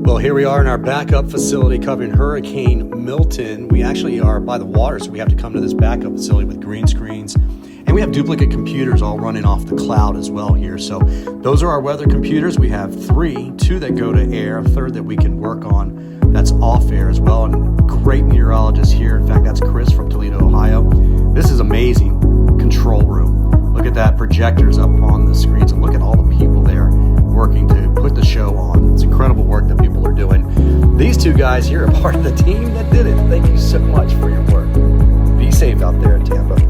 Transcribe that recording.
Well, here we are in our backup facility covering Hurricane Milton. We actually are by the water, so we have to come to this backup facility with green screens. And we have duplicate computers all running off the cloud as well here. So those are our weather computers. We have two that go to air, a third that we can work on that's off air as well. And great meteorologist here. In fact, that's Chris from Toledo, Ohio. This is amazing control room. Look at that, projectors up on the screens, and look at all the people there working to put the show on. It's incredible work that people are doing. These two guys here are part of the team that did it. Thank you so much for your work. Be safe out there in Tampa.